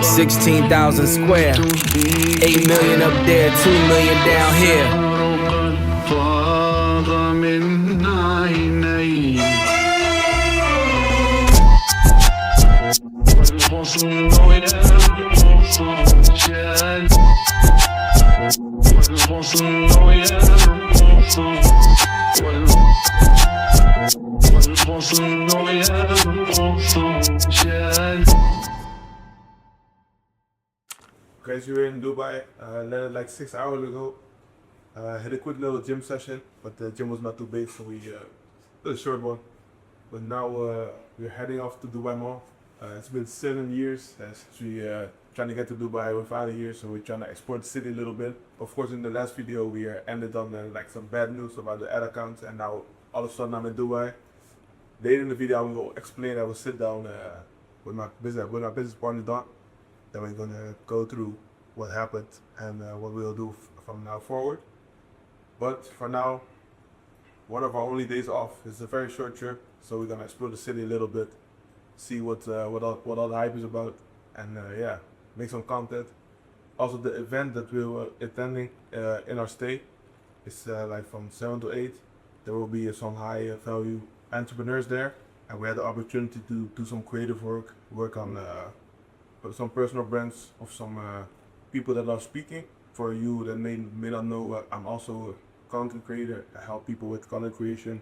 16,000 square, 8 million up there, 2 million down here. Guys, we were in Dubai, landed like 6 hours ago. Had a quick little gym session, but the gym was not too big, so we did a short one. But now we're heading off to Dubai Mall. It's been 7 years since we trying to get to Dubai. We're finally here, so we're trying to explore the city a little bit. Of course, in the last video we ended on like some bad news about the ad accounts, and now all of a sudden I'm in Dubai. Later in the video I will explain. I will sit down with my business partner Don. Then we're gonna go through what happened and what we'll do from now forward. But for now, one of our only days off. It's a very short trip, so we're gonna explore the city a little bit, see what all the hype is about, and yeah, make some content. Also, the event that we were attending in our stay is like from 7 to 8. There will be some high value entrepreneurs there, and we had the opportunity to do some creative work on some personal brands of some people that are speaking. For you that may not know, I'm also a content creator. I help people with content creation,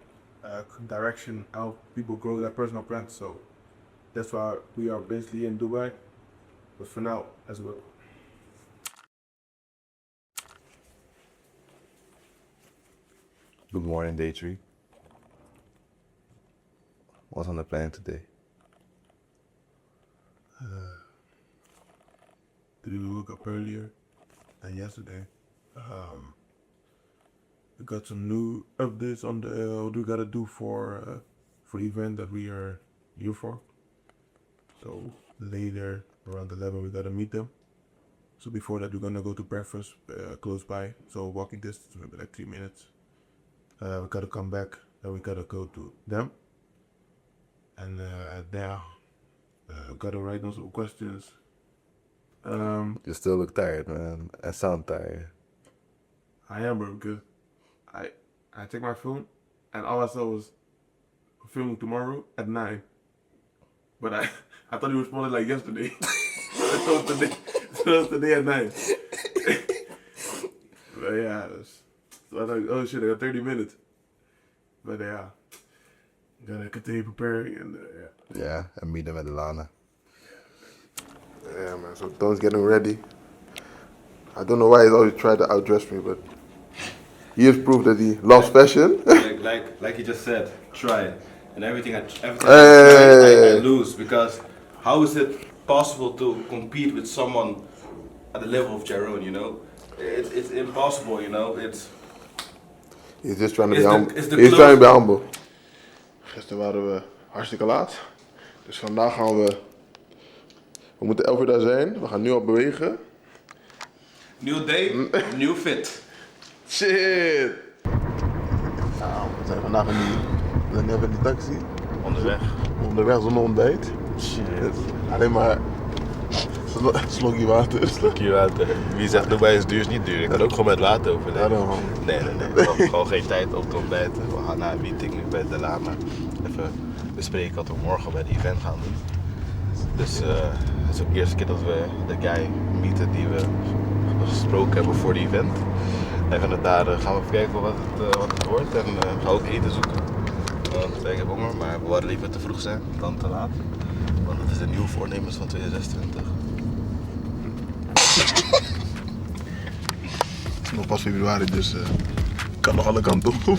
direction, help people grow their personal brands. So that's why we are basically in Dubai. But for now, as well. Good morning, day 3. What's on the plan today? Did we woke up earlier than yesterday? We got some new updates on the what we gotta do for the event that we are here for. So later around 11 we gotta meet them. So before that we're gonna go to breakfast close by. So walking distance, maybe like 3 minutes. We gotta come back. Then we gotta go to them. And there we gotta write down some questions. You still look tired, man. I sound tired. I am, bro, because I take my phone and all I saw was filming tomorrow at 9. But I thought he responded like yesterday. So it was today at 9. But yeah, so I thought, oh shit, I got 30 minutes. But yeah, gotta continue preparing and yeah. Yeah, and meet them at Lana. Yeah, man, so Don's getting ready. I don't know why he's always tried to outdress me, but he has proved that he loves fashion. like he just said, try. And everything I lose, because how is it possible to compete with someone at the level of Jaron, you know? It's impossible, you know? He's just trying to be humble. He's trying to be humble. Gisteren waren we hartstikke laat. Dus vandaag gaan we moeten 11 uur daar zijn. We gaan nu al bewegen. New day, new fit. Shit! Nou, we zijn vandaag in die taxi. Onderweg zonder ontbijt. Shit. Alleen maar slokje water. Slokje water. Wie zegt Dubai is duur is niet duur. Ik kan ook gewoon met water overleven. Nee. We hebben gewoon geen tijd om te ontbijten. We gaan naar een meeting nu bij de Lama. Even bespreken wat we morgen bij het event gaan doen. Dus het is ook de eerste keer dat we de guy meeten die we gesproken hebben voor het event. En vanuit daar gaan we even kijken wat het wordt en gaan ook eten zoeken. Want ik heb honger, maar we wilden liever te vroeg zijn dan te laat. Want het is de nieuwe voornemens van 2026. Het is nog pas februari, dus kan nog alle kanten op.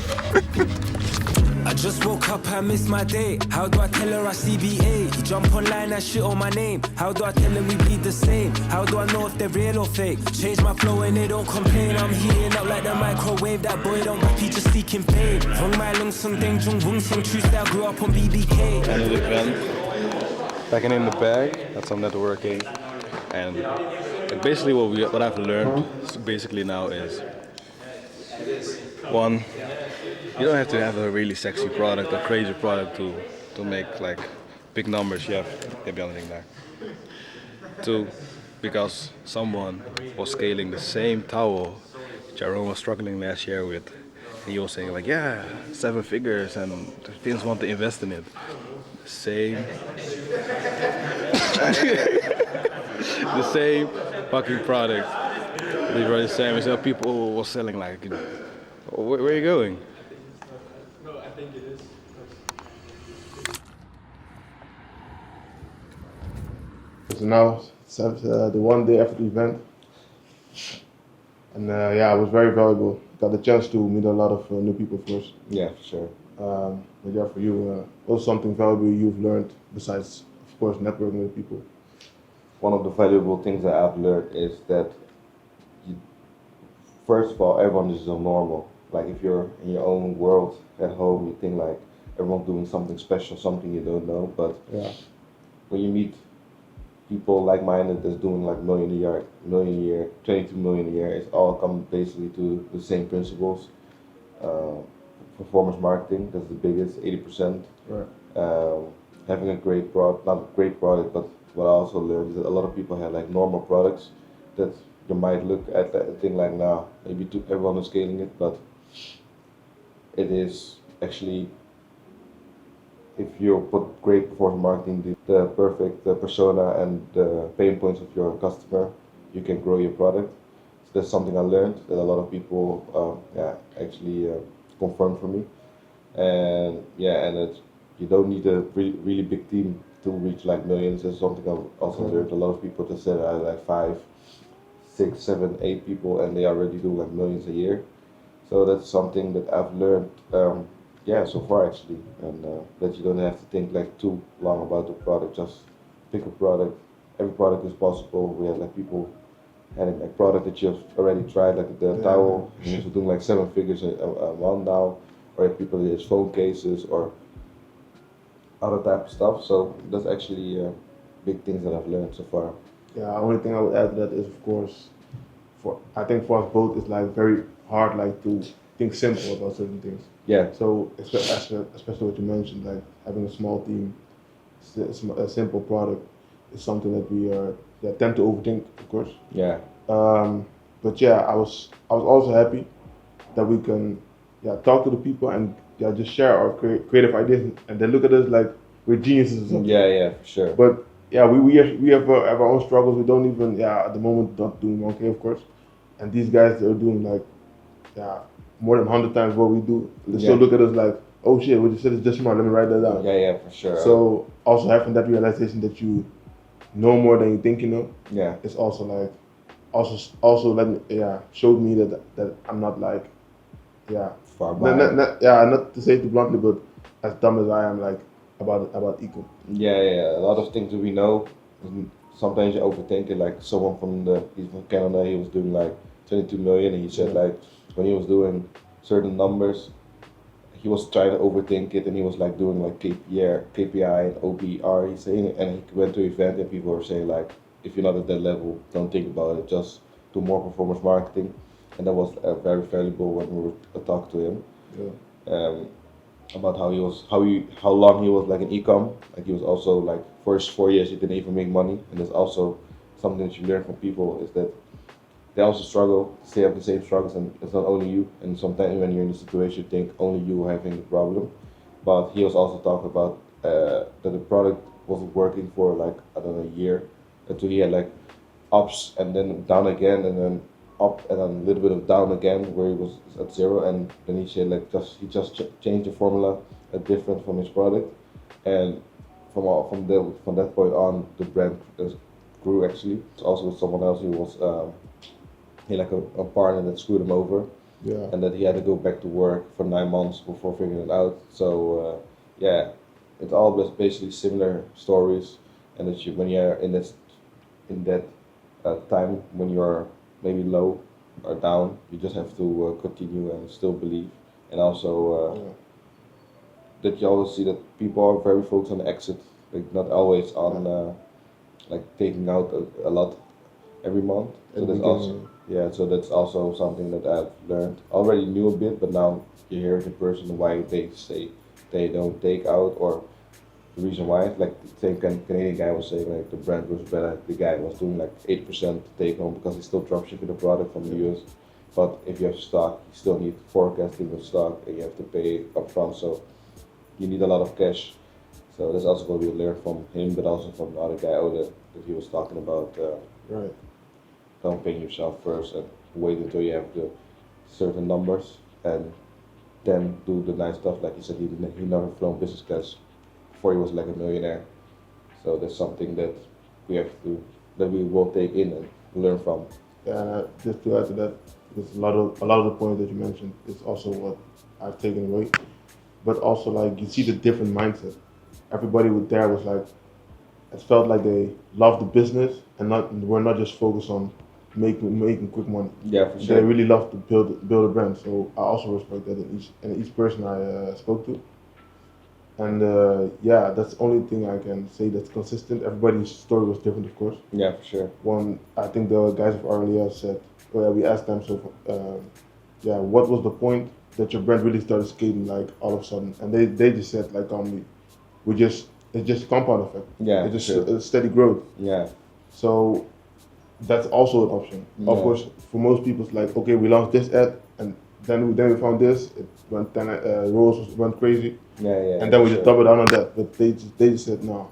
I just woke up, I missed my day. How do I tell her I CBA? You jump online and shit on my name. How do I tell her we bleed the same? How do I know if they're real or fake? Change my flow and they don't complain. I'm heating up like the microwave. That boy don't rap, he just seeking fame. Hung my lungs, some ding, jung, wung, some true style. Grew up on BBK. End of the event. Packing in the bag. That's some networking. And basically what I've learned basically now is, one, you don't have to have a really sexy product or crazy product to make like big numbers, you have the other thing there. 2, because someone was scaling the same tower Jerome was struggling last year with. He was saying like, yeah, 7 figures and teams want to invest in it. Same. The same fucking product. Literally the same as people was selling like, where are you going? So now it's the one day after the event, and it was very valuable. Got the chance to meet a lot of new people first. Yeah, for sure. But yeah, for you, also something valuable you've learned besides, of course, networking with people. One of the valuable things that I've learned is that, first of all, everyone is so normal. Like if you're in your own world at home, you think like everyone's doing something special, something you don't know. But when you meet people like-minded that's doing like million a year, 22 million a year, it's all come basically to the same principles. Performance marketing, that's the biggest, 80%. Right. Having a great product, not a great product, but what I also learned is that a lot of people have like normal products that you might look at that and think like, nah, maybe everyone is scaling it, but it is actually, if you put great performance marketing, the perfect persona and the pain points of your customer, you can grow your product. So that's something I learned that a lot of people actually confirmed for me. And that you don't need a really big team to reach like millions. That's something I've also learned. A lot of people just said I have like 5, 6, 7, 8 people and they already do like millions a year. So that's something that I've learned so far actually, and that you don't have to think like too long about the product, just pick a product. Every product is possible. We have like people having like product that you've already tried, like the towel, so doing like 7 figures a month now, or have people that use phone cases or other type of stuff. So that's actually big things that I've learned so far. Yeah, only thing I would add to that is, of course, I think for us both, it's like very hard like to think simple about certain things. Yeah. So especially what you mentioned, like having a small team, a simple product is something that we tend to overthink, of course. Yeah. But yeah, I was also happy that we can talk to the people and just share our creative ideas and then look at us like we're geniuses or something. Yeah, for sure. But yeah, we have our own struggles. We don't even at the moment not doing okay, of course. And these guys, they're doing like more than 100 times what we do. They still look at us like, oh shit, what you said is just smart. Let me write that down. Yeah, for sure. So also having that realization that you know more than you think you know. Yeah. It's also like also let me showed me that I'm not like far behind. Not to say it bluntly, but as dumb as I am like about eco. Yeah. A lot of things that we know. Sometimes you overthink it. Like someone he's from Canada, he was doing like 22 million, and he said like when he was doing certain numbers, he was trying to overthink it, and he was like doing like KPI and OBR. He's saying, and he went to an event, and people were saying like, if you're not at that level, don't think about it. Just do more performance marketing, and that was very valuable when we were talking to him. Yeah. About how long he was like in e-com. Like he was also like first 4 years he didn't even make money, and that's also something that you learn from people is that they also struggle. They have the same struggles, and it's not only you. And sometimes when you're in a situation, you think only you are having the problem. But he was also talking about that the product wasn't working for like a year, until he had like ups and then down again, and then up and then a little bit of down again, where he was at 0, and then he said like he just changed the formula different from his product, and from that point on the brand grew actually. It's also with someone else who was he had like a partner that screwed him over, and that he had to go back to work for 9 months before figuring it out. So it's all basically similar stories, and that when you're in that time when you're maybe low or down, you just have to continue and still believe, and also that you always see that people are very focused on the exit, like not always on like taking out a lot every month. So that's also something that I've learned. Already knew a bit, but now you hear it in person why they say they don't take out, or the reason why. Like the same Canadian guy was saying, like the brand was better. The guy was doing like 8% take home because he's still dropshipping the product from the US. But if you have stock, you still need forecasting of stock, and you have to pay upfront. So you need a lot of cash. So that's also what we learned from him, but also from the other guy, Ode, that he was talking about. Right. Don't pay yourself first and wait until you have the certain numbers, and then do the nice stuff. Like he said, he never flown business class before he was like a millionaire. So that's something that we will take in and learn from. Yeah, and just to add to that, because a lot of the points that you mentioned is also what I've taken away. But also like you see the different mindset. Everybody there was like, it felt like they loved the business and were not just focused on making quick money. Yeah, for They sure. really love to build a brand. So I also respect that in each person I spoke to. And yeah, that's the only thing I can say that's consistent. Everybody's story was different, of course. Yeah, for sure. One, I think the guys of RLES said, well, we asked them, so yeah, what was the point that your brand really started scaling like all of a sudden? And they just said like it's just compound effect. Yeah, It's just sure. a steady growth. Yeah, So that's also an option. Of Yeah. course, for most people, it's like, okay, we launched this ad, and then we found this. It went 10 rolls went crazy, yeah. and then we for just sure. doubled down on that. But they just said no.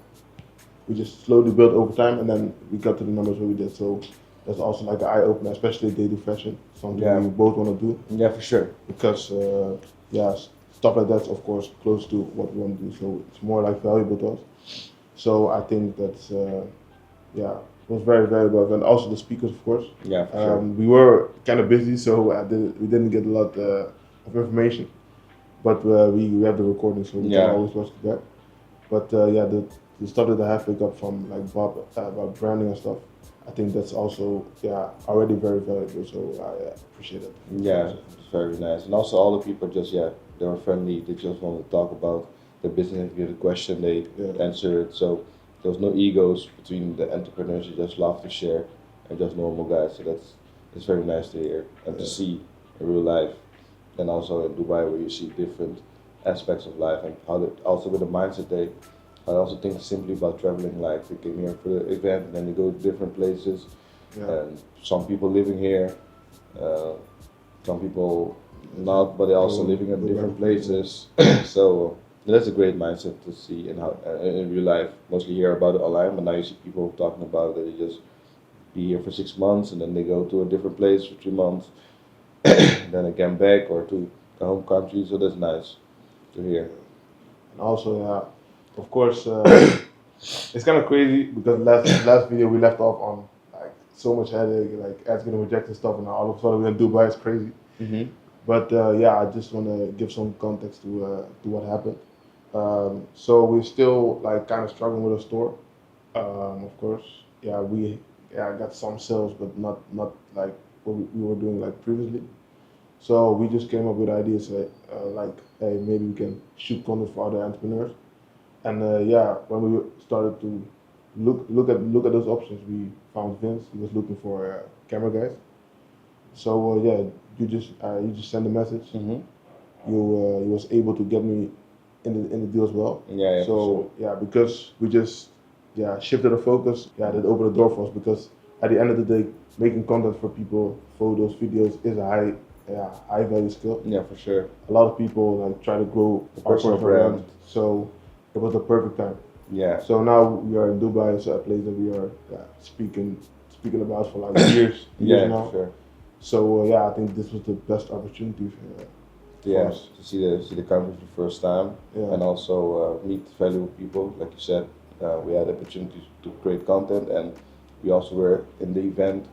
We just slowly built over time, and then we got to the numbers where we did. So that's also like an eye opener, especially if they do fashion, something Yeah. we both want to do, Yeah, for sure. because yeah, stuff like that's of course close to what we want to do. So it's more like valuable to us. So I think that's yeah, it was very very well, and also the speakers, of course. Yeah, for sure. We were kind of busy, so we didn't get a lot of information, but we have the recording, so we Yeah. can always watch it back. But yeah, the stuff that I have picked up from like Bob about branding and stuff, I think that's also already very valuable. So I appreciate it. Yeah, it's very nice. And also all the people just, they were friendly. They just want to talk about the business. If you had a question, they Yeah. answer it. So there was no egos between the entrepreneurs. You just love to share and just normal guys. So it's very nice to hear and to Yeah. see in real life. And also in Dubai where you see different aspects of life and how also with the mindset I also think simply about traveling. Like they came here for the event and then you go to different places. Yeah. And some people living here, some people not, but they're also living in different places. So that's a great mindset to see in how in real life. Mostly hear about it online, but now you see people talking about that they just be here for 6 months and then they go to a different place for 3 months, then again back or to the home country. So that's nice to hear. And also, yeah, of course, it's kind of crazy because last video we left off on like so much headache, like ads getting rejected stuff, and now all of a sudden we're in Dubai. It's crazy. Mm-hmm. But yeah, I just want to give some context to what happened. So we're still like kind of struggling with a store. Of course, yeah, I got some sales, but not like what we were doing like previously. So we just came up with ideas like, hey, maybe we can shoot content for other entrepreneurs. And yeah, when we started to look at those options, we found Vince. He was looking for camera guys. So yeah, you just send a message. Mm-hmm. He was able to get me in the deal as well. Yeah, for So sure. yeah, because we just shifted the focus. Yeah, that opened the door for us because at the end of the day, making content for people, photos, videos is a high value skill. Yeah, for sure. A lot of people like try to grow The our personal personal brand. so it was the perfect time. Yeah. So now we are in Dubai, it's a place that we are speaking about for like years Yeah, now. for sure. So yeah, I think this was the best opportunity for Yeah, us. to see the country for the first time, Yeah. and also meet valuable people. Like you said, we had opportunities to create content, and we also were in the event,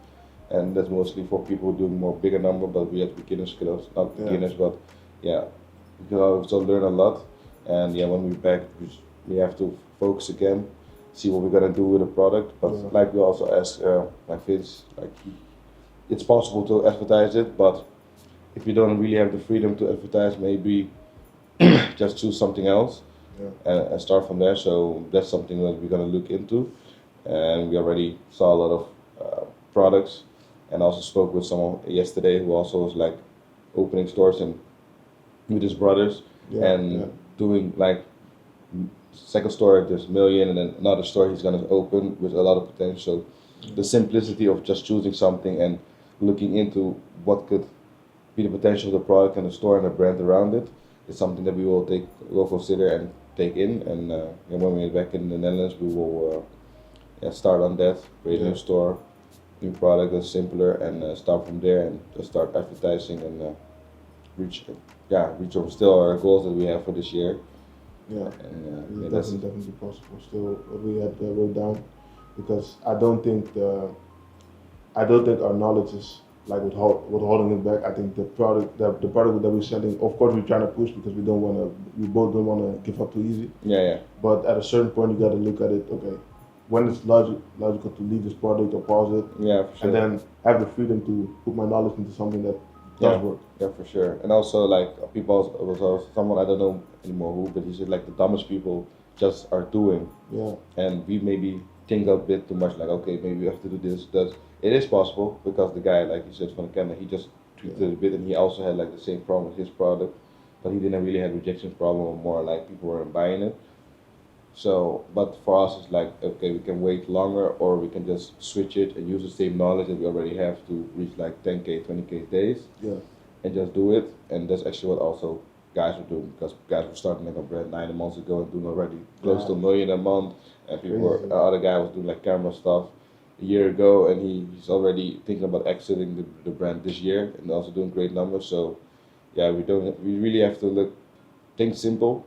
and that's mostly for people doing more bigger number. But we had beginner skills, not Yeah. beginners, but yeah, we can also learn a lot. And yeah, when we're back, we have to focus again, see what we're gonna do with the product. But Yeah. like we also asked, like Vince, like it's possible to advertise it, but if you don't really have the freedom to advertise, maybe just choose something else Yeah. and start from there. So that's something that we're gonna look into, and we already saw a lot of products, and also spoke with someone yesterday who also was like opening stores and with his brothers Yeah, and yeah. doing like second store there's a million, and then another store he's gonna open with a lot of potential. The simplicity of just choosing something and looking into what could be the potential of the product and the store and the brand around it is something that we will consider and take in. And when we're back in the Netherlands, we will start on that, create a new store, new product that's simpler, and start from there and just start advertising and reach still our goals that we have for this year. Yeah, And it's definitely possible. Still, what we had wrote down, because I don't think our knowledge is like what holding it back. I think the product that we're selling, of course, we're trying to push because we both don't want to give up too easy. Yeah. But at a certain point, you got to look at it. Okay, when it's logical to leave this product or pause it. Yeah, for sure. And then have the freedom to put my knowledge into something that does work. Yeah, for sure. And also, like, people was also someone, I don't know anymore who, but he said like the dumbest people just are doing. Yeah. And we maybe think a bit too much, like, okay, maybe we have to do this, that. It is possible because the guy, like you said, from Canada, he just tweaked it a bit, and he also had like the same problem with his product, but he didn't really have rejection problem, or more like people weren't buying it. So, but for us, it's like, okay, we can wait longer, or we can just switch it and use the same knowledge that we already have to reach like 10K, 20K days. Yeah. And just do it. And that's actually what also guys were doing, because guys were starting like a brand 9 months ago and doing already close to $1 million a month. And other guy was doing like camera stuff a year ago, and he's already thinking about exiting the brand this year and also doing great numbers. So yeah, we really have to think simple,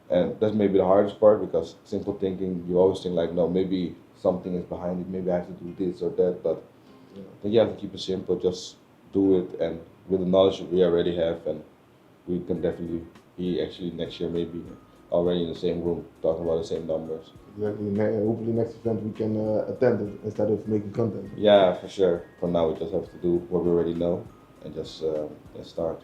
and that's maybe the hardest part, because simple thinking, you always think like, no, maybe something is behind it, maybe I have to do this or that, but then you have to keep it simple, just do it, and with the knowledge that we already have, and we can definitely be actually next year maybe already in the same room talking about the same numbers. Exactly. Hopefully next event we can attend it instead of making content. Yeah, for sure. For now we just have to do what we already know and just start.